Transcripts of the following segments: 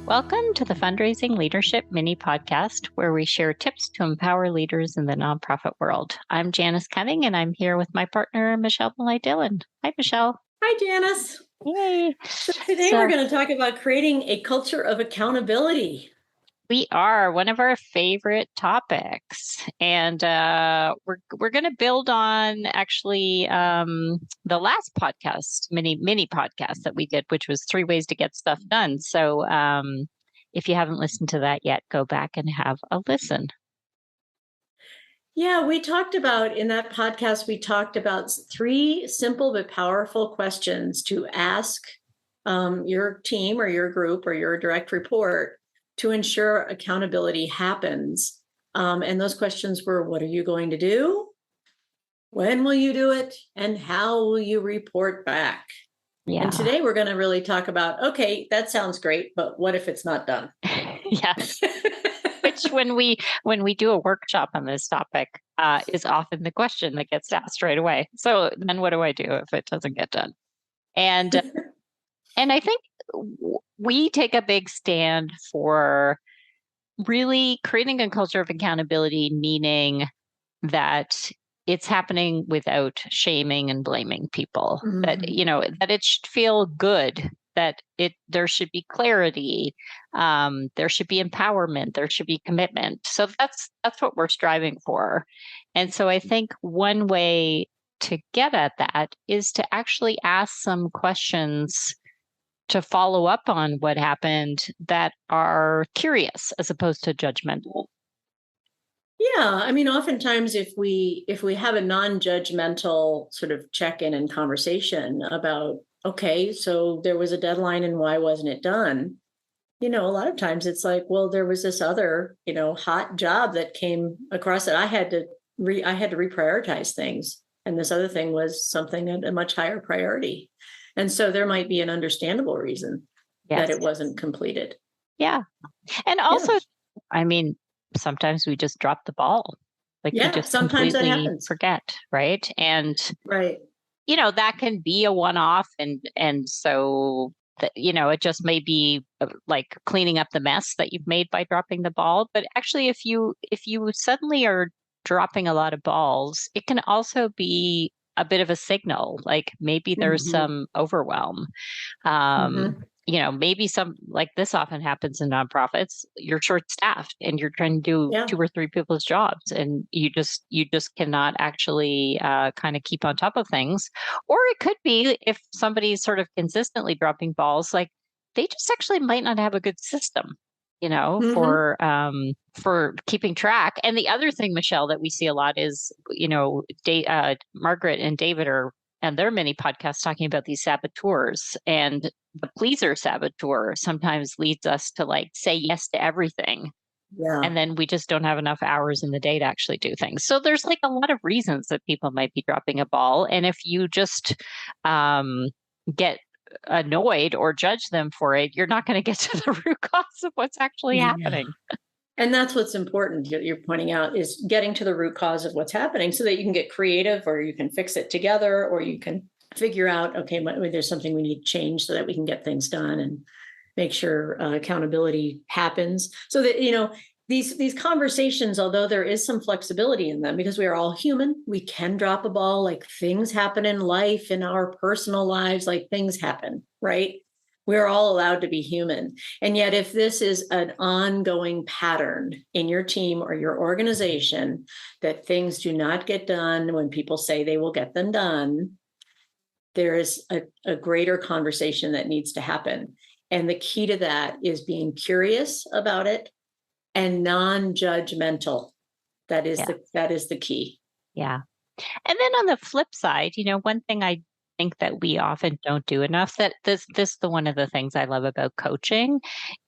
Welcome to the Fundraising Leadership Mini Podcast, where we share tips to empower leaders in the nonprofit world. I'm Janice Cunning, and I'm here with my partner, Michelle Dillon. Hi, Michelle. Hi, Janice. Yay. So today we're going to talk about creating a culture of accountability. We are one of our favorite topics, and we're going to build on actually the last podcast, mini podcast that we did, which was 3 ways to get stuff done. So if you haven't listened to that yet, go back and have a listen. Yeah, in that podcast, we talked about 3 simple but powerful questions to ask your team or your group or your direct report to ensure accountability happens. And those questions were, what are you going to do? When will you do it? And how will you report back? Yeah. And today we're going to really talk about, okay, that sounds great, but what if it's not done? Yes. Which when we do a workshop on this topic is often the question that gets asked right away. So then what do I do if it doesn't get done? And and I think we take a big stand for really creating a culture of accountability, meaning that it's happening without shaming and blaming people. Mm-hmm. That it should feel good, that there should be clarity, there should be empowerment, there should be commitment. So that's what we're striving for. And so I think one way to get at that is to actually ask some questions to follow up on what happened that are curious as opposed to judgmental. Yeah, I mean, oftentimes if we have a non-judgmental sort of check-in and conversation about, okay, so there was a deadline and why wasn't it done? A lot of times it's like, well, there was this other, hot job that came across that I had to reprioritize things. And this other thing was something at a much higher priority. And so there might be an understandable reason that it wasn't completed. Yeah. And also, I mean, sometimes we just drop the ball. We just sometimes completely that happens. Forget, right? And right. That can be a one-off, and so that, it just may be like cleaning up the mess that you've made by dropping the ball. But actually, if you suddenly are dropping a lot of balls, it can also be a bit of a signal, like maybe there's some overwhelm. Maybe like this often happens in nonprofits, you're short-staffed and you're trying to do 2 or 3 people's jobs, and you just cannot actually kind of keep on top of things. Or it could be if somebody's sort of consistently dropping balls, like they just actually might not have a good system, for keeping track. And the other thing, Michelle, that we see a lot is, Margaret and David and their many podcasts talking about these saboteurs, and the pleaser saboteur sometimes leads us to like say yes to everything. Yeah. And then we just don't have enough hours in the day to actually do things. So there's like a lot of reasons that people might be dropping a ball. And if you just get annoyed or judge them for it, you're not going to get to the root cause of what's actually happening. And that's what's important, you're pointing out, is getting to the root cause of what's happening so that you can get creative, or you can fix it together, or you can figure out, okay, there's something we need to change so that we can get things done and make sure accountability happens. So that, these conversations, although there is some flexibility in them because we are all human, we can drop a ball, like things happen in life, in our personal lives, like things happen, right? We're all allowed to be human. And yet, if this is an ongoing pattern in your team or your organization, that things do not get done when people say they will get them done, there is a greater conversation that needs to happen. And the key to that is being curious about it and non-judgmental. That is the key. Yeah. And then on the flip side, one thing I think that we often don't do enough, that this one of the things I love about coaching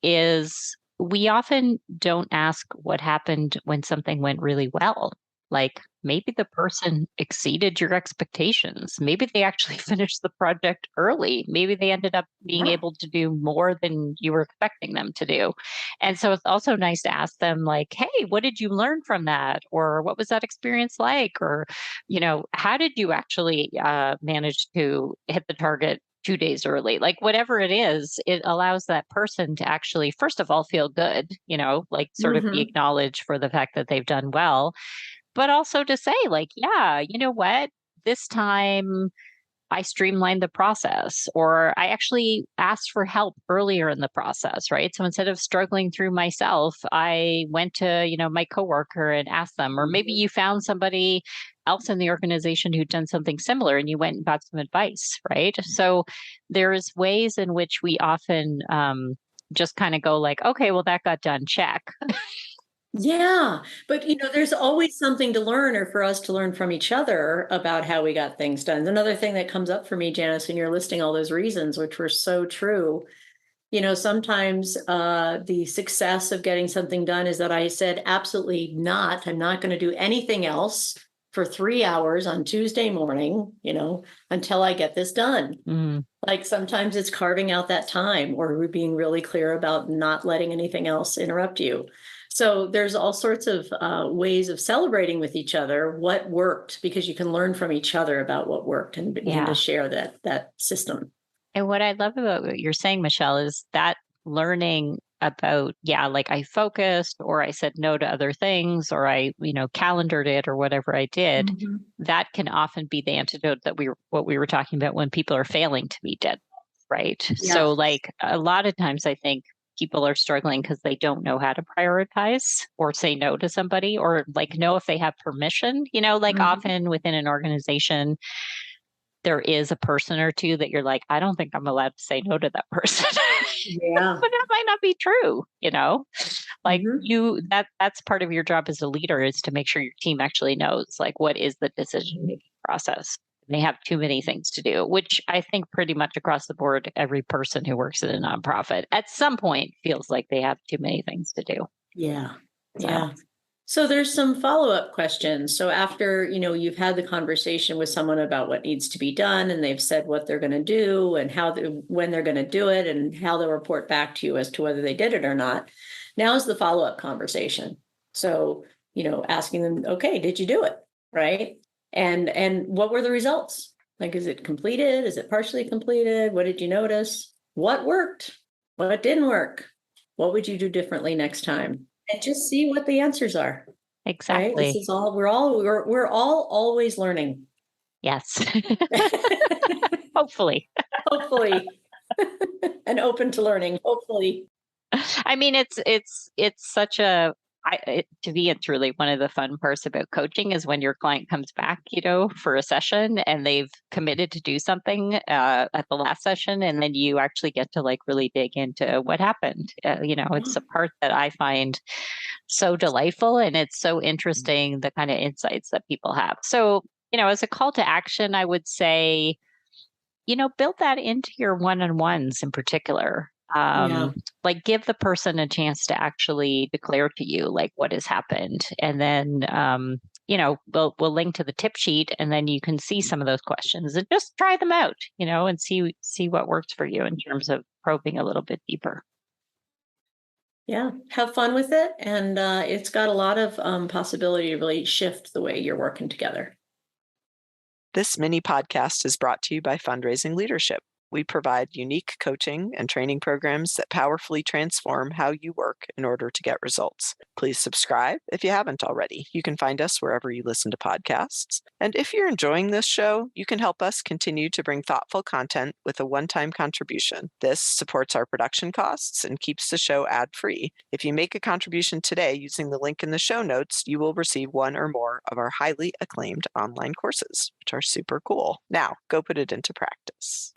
is we often don't ask what happened when something went really well. Like maybe the person exceeded your expectations. Maybe they actually finished the project early. Maybe they ended up being able to do more than you were expecting them to do. And so it's also nice to ask them like, hey, what did you learn from that? Or what was that experience like? Or, how did you actually manage to hit the target 2 days early, like whatever it is, it allows that person to actually, first of all, feel good, like sort of be Hmm. acknowledged for the fact that they've done well, but also to say, like, yeah, you know what, this time I streamlined the process, or I actually asked for help earlier in the process, right? So instead of struggling through myself, I went to, my coworker and asked them, or maybe you found somebody else in the organization who'd done something similar and you went and got some advice, right? So there's ways in which we often just kind of go like, okay, well, that got done, check. Yeah, but there's always something to learn or for us to learn from each other about how we got things done. Another thing that comes up for me, Janice, and you're listing all those reasons, which were so true. Sometimes the success of getting something done is that I said, absolutely not. I'm not going to do anything else for 3 hours on Tuesday morning, until I get this done. Mm, Like sometimes it's carving out that time or we're being really clear about not letting anything else interrupt you. So there's all sorts of ways of celebrating with each other what worked because you can learn from each other about what worked and begin to yeah. share that system. And what I love about what you're saying, Michelle, is that learning about, yeah, like I focused or I said no to other things or I, calendared it or whatever I did, Mhm. that can often be the antidote that what we were talking about when people are failing to meet deadlines, right? Yeah. So like a lot of times I think people are struggling because they don't know how to prioritize or say no to somebody or like know if they have permission, like Mhm. often within an organization there is a person or two that you're like, I don't think I'm allowed to say no to that person. Yeah. But that might not be true, Like Mhm. that's part of your job as a leader is to make sure your team actually knows like what is the decision making process. They have too many things to do, which I think pretty much across the board, every person who works at a nonprofit at some point feels like they have too many things to do. Yeah. So Yeah. So there's some follow-up questions. So after, you've had the conversation with someone about what needs to be done and they've said what they're going to do and when they're going to do it and how they'll report back to you as to whether they did it or not. Now is the follow-up conversation. So, asking them, okay, did you do it? Right? And what were the results? Like, is it completed? Is it partially completed? What did you notice? What worked? What didn't work? What would you do differently next time? And just see what the answers are, right? This exactly. is all we're all always learning. Yes. Hopefully. Hopefully. And open to learning, hopefully. I mean, it's such a to me, it's really one of the fun parts about coaching is when your client comes back, for a session and they've committed to do something at the last session, and then you actually get to like really dig into what happened. It's a part that I find so delightful, and it's so interesting the kind of insights that people have. So, as a call to action, I would say build that into your one-on-ones in particular. Yeah. Like give the person a chance to actually declare to you like what has happened. And then we'll link to the tip sheet and then you can see some of those questions and just try them out, and see what works for you in terms of probing a little bit deeper. Yeah. Have fun with it. And it's got a lot of possibility to really shift the way you're working together. This mini podcast is brought to you by Fundraising Leadership. We provide unique coaching and training programs that powerfully transform how you work in order to get results. Please subscribe if you haven't already. You can find us wherever you listen to podcasts. And if you're enjoying this show, you can help us continue to bring thoughtful content with a one-time contribution. This supports our production costs and keeps the show ad-free. If you make a contribution today using the link in the show notes, you will receive one or more of our highly acclaimed online courses, which are super cool. Now, go put it into practice.